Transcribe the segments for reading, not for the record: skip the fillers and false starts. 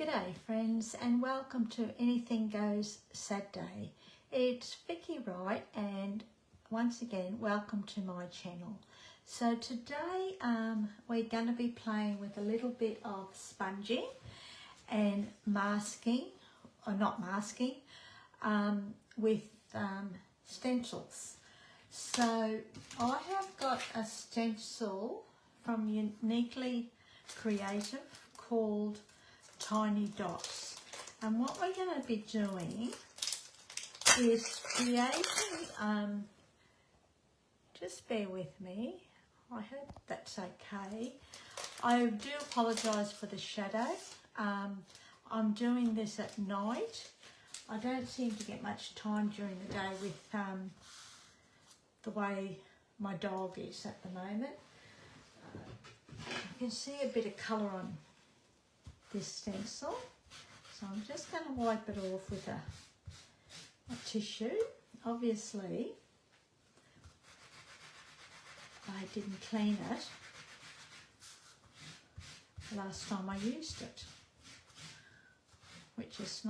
G'day friends, and welcome to Anything Goes Saturday. It's Vickywright, and once again welcome to my channel. So today we're going to be playing with a little bit of sponging and masking, or not masking, with stencils. So I have got a stencil from Uniquely Creative called Tiny Dots, and what we're going to be doing is creating, just bear with me, I hope that's okay. I do apologise for the shadow. I'm doing this at night. I don't seem to get much time during the day with the way my dog is at the moment. You can see a bit of colour on this stencil, so I'm just going to wipe it off with a tissue. Obviously I didn't clean it last time I used it, which is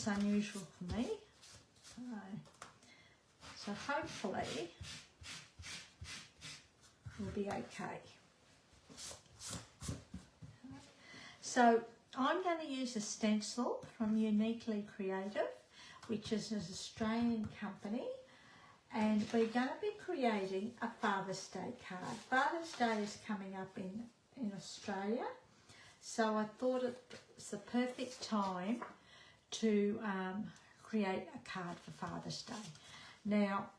unusual for me. So hopefully we'll be okay. So I'm going to use a stencil from Uniquely Creative, which is an Australian company, and we're going to be creating a Father's Day card. Father's Day is coming up in Australia, so I thought it was the perfect time to create a card for Father's Day. Now,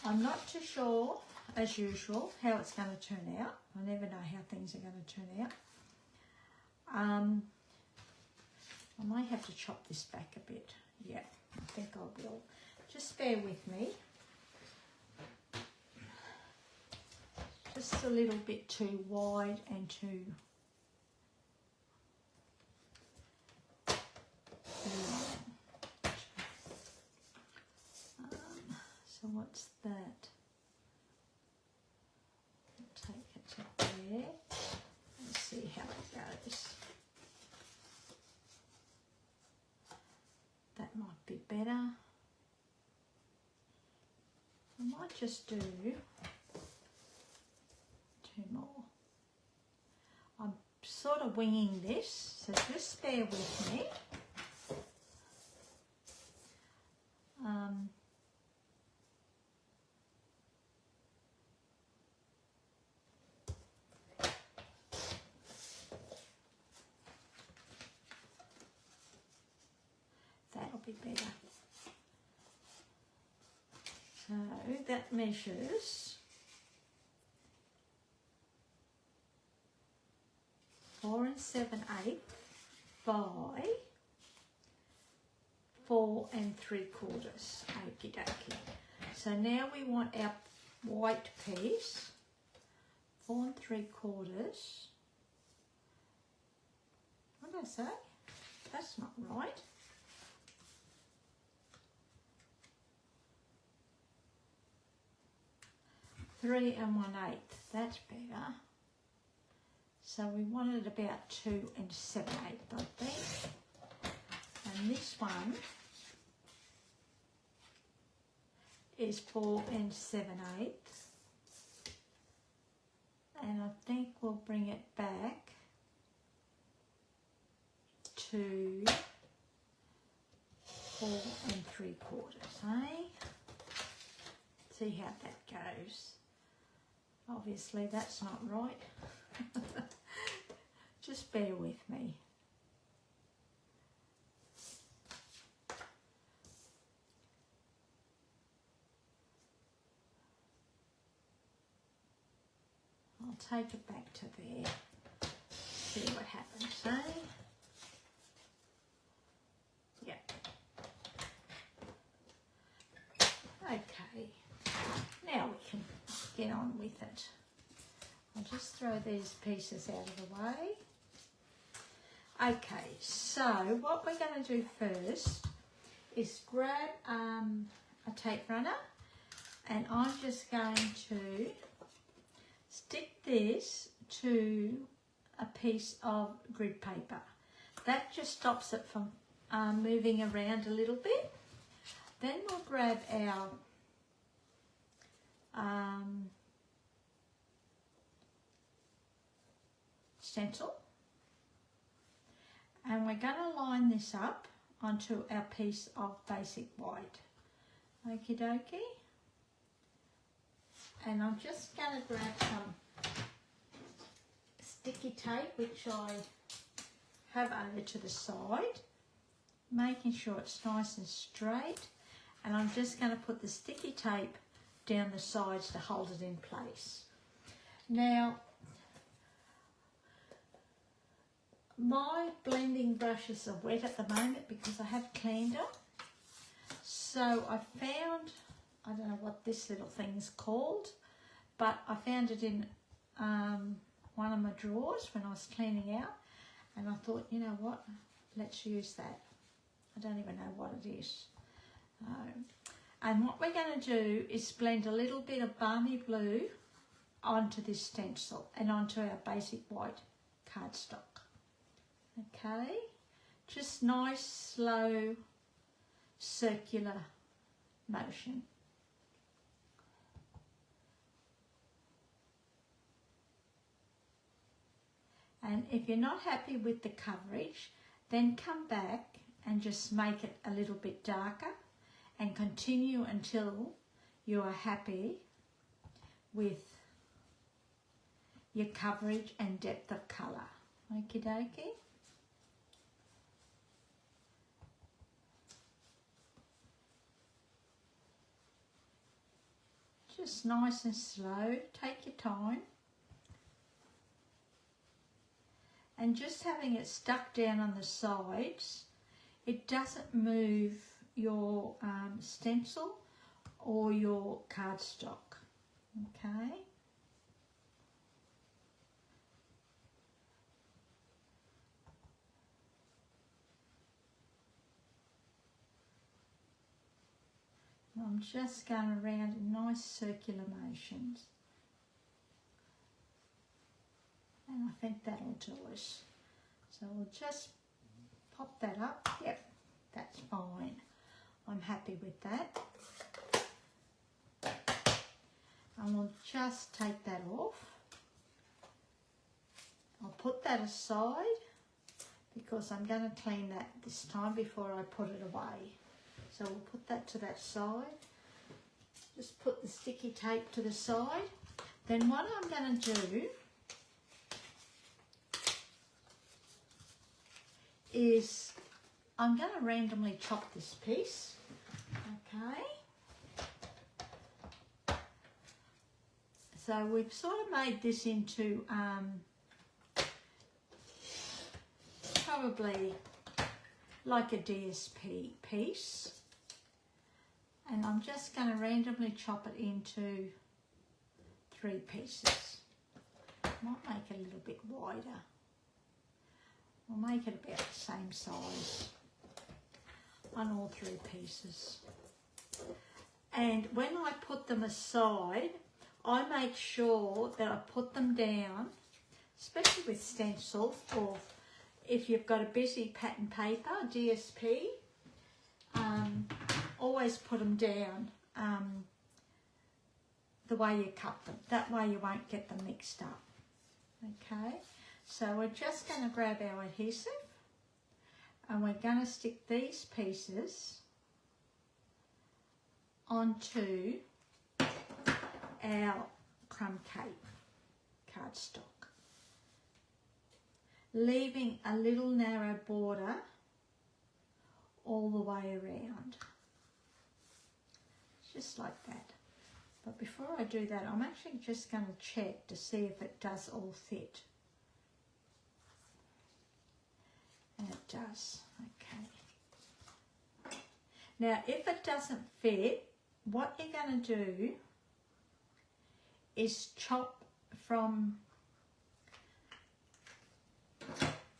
I'm not too sure, as usual, how it's going to turn out. I never know how things are going to turn out. I might have to chop this back a bit. Yeah, I think I will. Just bear with me. Just a little bit too wide and too long. So what's that? I'll take it to there. Let's see how it goes. That might be better. I might just do 2 more. I'm sort of winging this, so just bear with me. That'll be better. So that measures 4 7/8 by 4 3/4. Okie dokie. So now we want our white piece, 4 3/4. What did I say? That's not right. 3 1/8, that's better. So we wanted about 2 7/8, I think. And this one is 4 7/8. And I think we'll bring it back to 4 3/4, eh? See how that goes. Obviously that's not right. Just bear with me. I'll take it back to there. See what happens, eh? Yeah. Okay. Now we can get on with it. I'll just throw these pieces out of the way. Okay, so what we're going to do first is grab a tape runner, and I'm just going to stick this to a piece of grid paper. That just stops it from moving around a little bit. Then we'll grab our stencil, and we're going to line this up onto our piece of basic white. Okie dokie. And I'm just going to grab some sticky tape, which I have over to the side, making sure it's nice and straight. And I'm just going to put the sticky tape down the sides to hold it in place. Now, my blending brushes are wet at the moment because I have cleaned them. So I found, I don't know what this little thing's called, but I found it in one of my drawers when I was cleaning out, and I thought, you know what, let's use that. I don't even know what it is. And what we're going to do is blend a little bit of balmy blue onto this stencil and onto our basic white cardstock. Okay, just nice, slow, circular motion. And if you're not happy with the coverage, then come back and just make it a little bit darker and continue until you are happy with your coverage and depth of colour. Okie dokie. Just nice and slow, take your time. And just having it stuck down on the sides, it doesn't move your stencil or your cardstock, okay? I'm just going around in nice circular motions. And I think that'll do us. So we'll just pop that up. Yep, that's fine. I'm happy with that. And we'll just take that off. I'll put that aside because I'm going to clean that this time before I put it away. So we'll put that to that side. Just put the sticky tape to the side. Then what I'm going to do is I'm going to randomly chop this piece, okay? So we've sort of made this into probably like a DSP piece, and I'm just going to randomly chop it into 3 pieces. Might make it a little bit wider. We'll make it about the same size on all 3 pieces. And when I put them aside, I make sure that I put them down, especially with stencils, or if you've got a busy pattern paper, DSP, always put them down the way you cut them. That way you won't get them mixed up. Okay, so we're just going to grab our adhesive and we're going to stick these pieces onto our crumb cake cardstock, leaving a little narrow border all the way around, just like that. But before I do that, I'm actually just going to check to see if it does all fit. And it does, okay. Now, if it doesn't fit, what you're going to do is chop from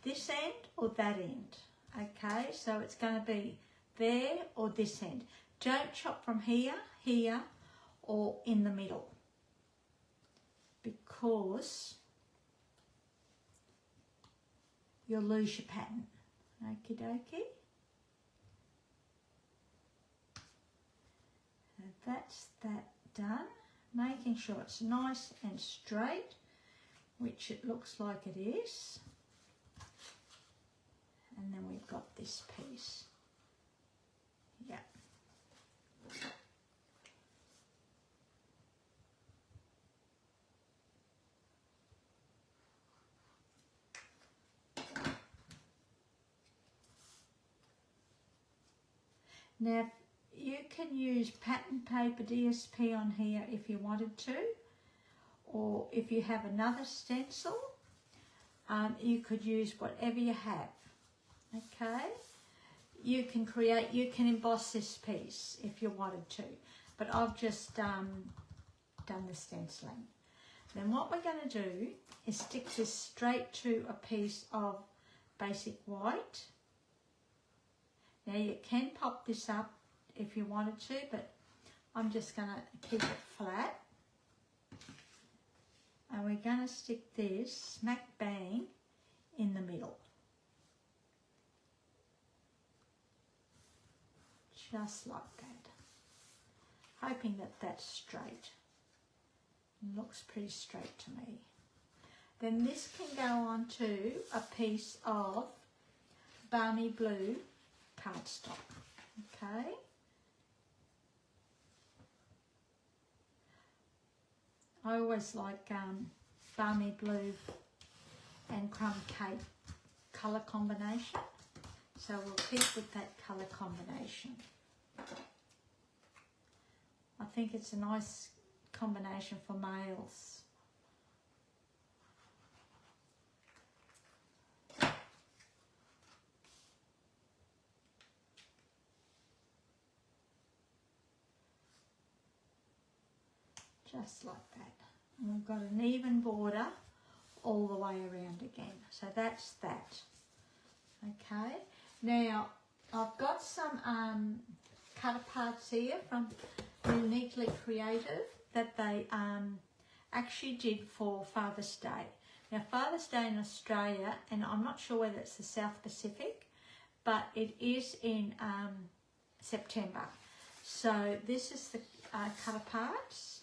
this end or that end, okay? So it's going to be there or this end. Don't chop from here, here, or in the middle, because you'll lose your pattern. Okie dokie. So that's that done. Making sure it's nice and straight, which it looks like it is. And then we've got this piece. Yeah. Now, you can use pattern paper DSP on here if you wanted to, or if you have another stencil, you could use whatever you have, okay? You can emboss this piece if you wanted to, but I've just done the stenciling. Then what we're going to do is stick this straight to a piece of basic white. Now you can pop this up if you wanted to, but I'm just going to keep it flat. And we're going to stick this smack bang in the middle. Just like that. Hoping that that's straight. It looks pretty straight to me. Then this can go onto a piece of balmy blue cardstock, okay? I always like balmy blue and crumb cake colour combination, so we'll keep with that colour combination. I think it's a nice combination for males. Just like that. And we've got an even border all the way around again. So that's that. Okay. Now, I've got some cut aparts here from Uniquely Creative that they actually did for Father's Day. Now, Father's Day in Australia, and I'm not sure whether it's the South Pacific, but it is in September. So this is the cut aparts.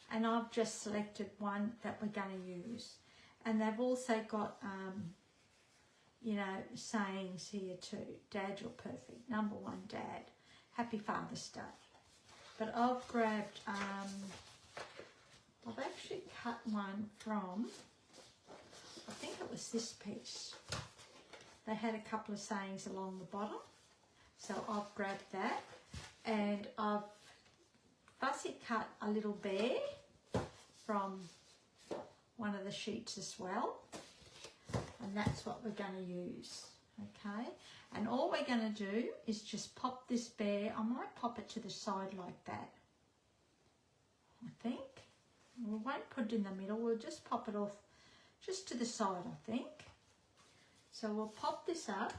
And I've just selected one that we're going to use. And they've also got, you know, sayings here too. Dad, you're perfect. Number one, Dad. Happy Father's Day. But I've grabbed, I've actually cut one from, I think it was this piece. They had a couple of sayings along the bottom. So I've grabbed that. And I've fussy cut a little bear from one of the sheets as well, and that's what we're going to use, okay? And all we're going to do is just pop this bear. I might pop it to the side like that, I think. We won't put it in the middle, we'll just pop it off just to the side, I think. So we'll pop this up,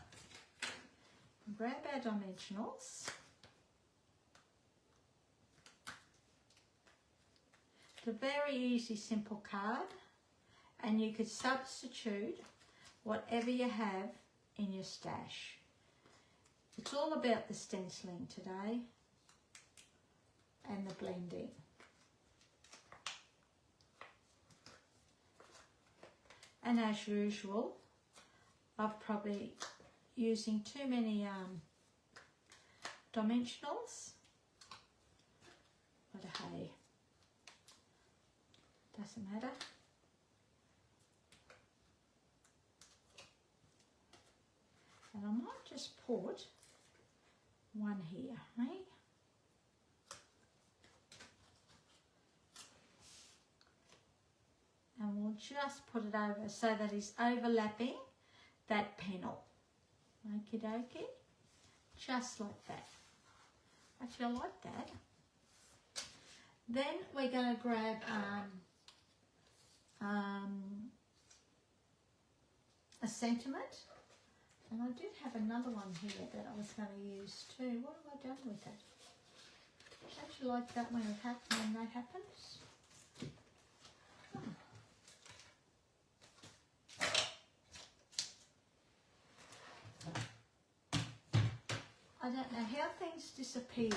grab our dimensionals. A very easy, simple card, and you could substitute whatever you have in your stash. It's all about the stenciling today and the blending. And as usual, I've probably using too many dimensionals, but hey. Doesn't matter. And I might just put one here, right? And we'll just put it over so that it's overlapping that panel. Okie dokie. Just like that. Actually, I like that. Then we're going to grab a sentiment, and I did have another one here that I was going to use too. What have I done with it? Don't you like that when that happens? I don't know how things disappear.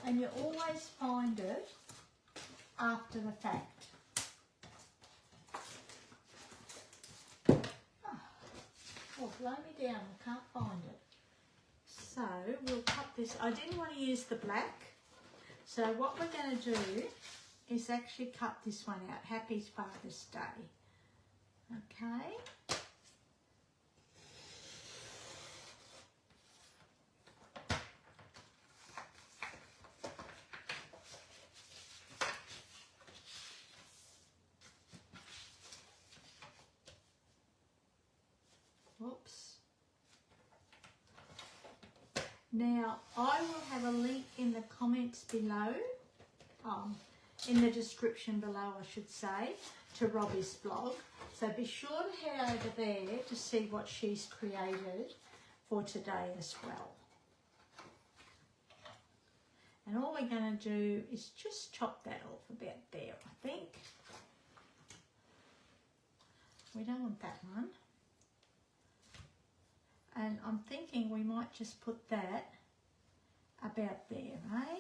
And you always find it after the fact. Oh, blow me down, I can't find it. So we'll cut this. I didn't want to use the black. So what we're going to do is actually cut this one out. Happy Father's Day. Okay. Whoops. Now, I will have a link in the comments below, in the description below, I should say, to Robbie's blog. So be sure to head over there to see what she's created for today as well. And all we're going to do is just chop that off about there, I think. We don't want that one. And I'm thinking we might just put that about there, eh?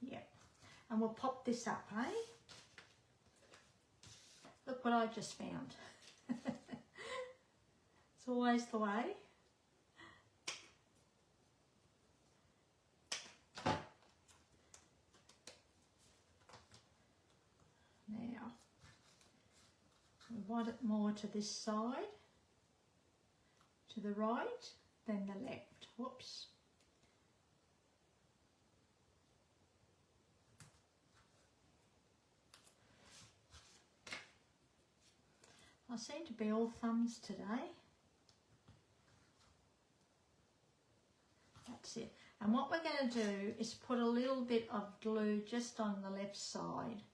Yep. And we'll pop this up, eh? Look what I just found. It's always the way. Now, we want it more to this side, to the right, than the left. Whoops. I seem to be all thumbs today. That's it. And what we're going to do is put a little bit of glue just on the left side.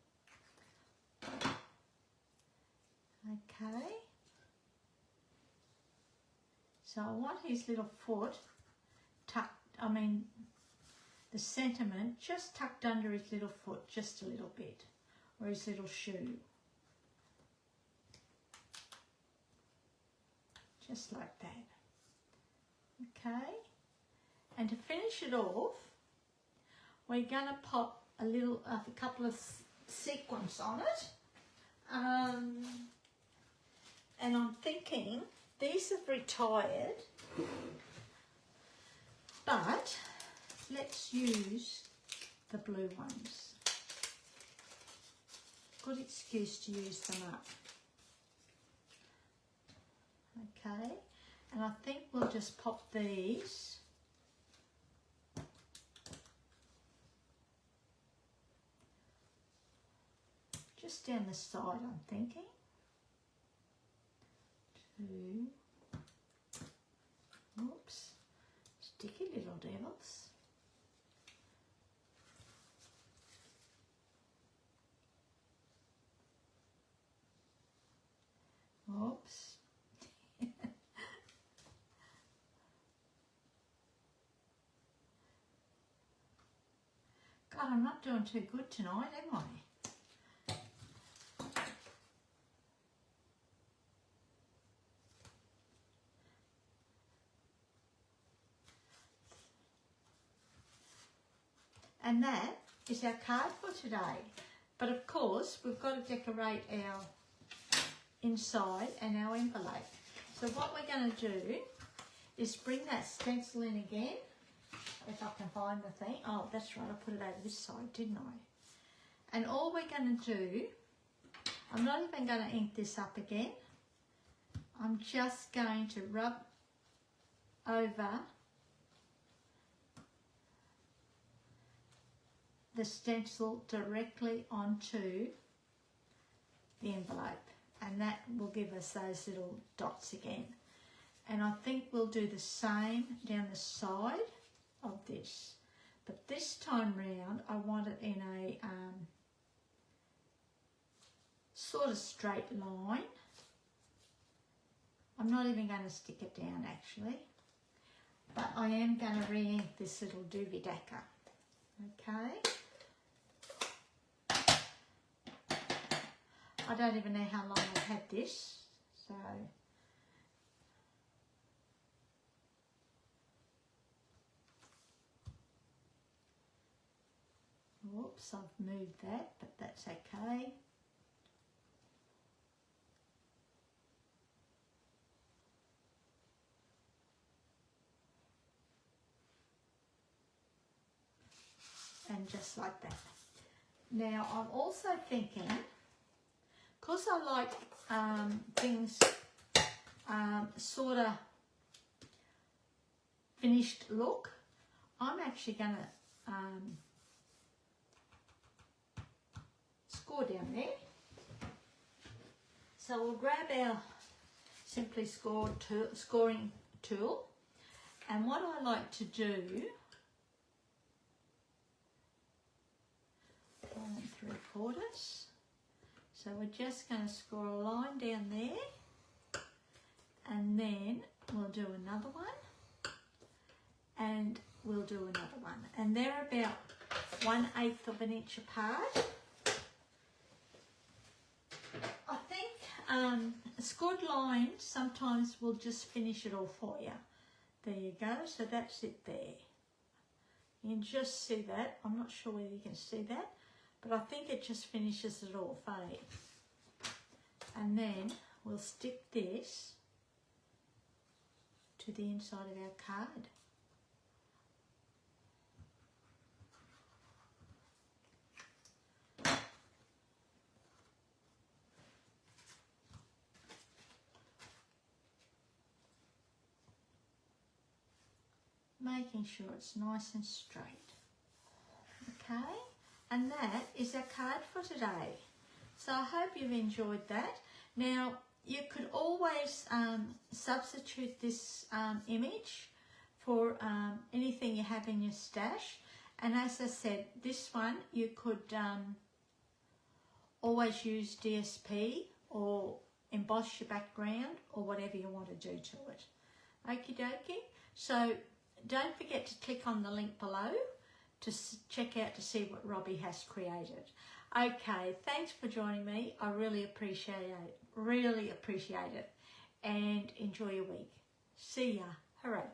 Okay. So I want his little foot tucked, the sentiment just tucked under his little foot, just a little bit, or his little shoe. Just like that. Okay. And to finish it off, we're going to pop a couple of sequins on it. And I'm thinking these have retired, but let's use the blue ones. Good excuse to use them up. Okay, and I think we'll just pop these just down the side, I'm thinking. 2. Oops, sticky little devils. Oops. God, I'm not doing too good tonight, am I? And that is our card for today. But of course, we've got to decorate our inside and our envelope. So what we're going to do is bring that stencil in again, if I can find the thing. Oh, that's right, I put it over this side, didn't I? And all we're going to do, I'm not even going to ink this up again. I'm just going to rub over the stencil directly onto the envelope, and that will give us those little dots again. And I think we'll do the same down the side of this, but this time round I want it in a sort of straight line. I'm not even going to stick it down actually, but I am going to re-ink this little doobie dacker. Okay. I don't even know how long I've had this, so whoops, I've moved that, but that's okay. And just like that. Now I'm also thinking, because I like things sort of finished look, I'm actually going to score down there. So we'll grab our Simply scoring tool, and what I like to do, 1 3/4. So we're just going to score a line down there, and then we'll do another one, and we'll do another one, and they're about 1/8 of an inch apart. I think scored lines sometimes will just finish it all for you. There you go, so that's it there. You can just see that. I'm not sure whether you can see that, but I think it just finishes it all for you. And then we'll stick this to the inside of our card. Making sure it's nice and straight. Okay, and that is our card for today. So I hope you've enjoyed that. Now you could always substitute this image for anything you have in your stash, and as I said, this one you could always use DSP or emboss your background or whatever you want to do to it. Okie dokie. So don't forget to click on the link below to check out to see what Robbie has created. Okay, thanks for joining me. I really appreciate it. And enjoy your week. See ya. Hooray.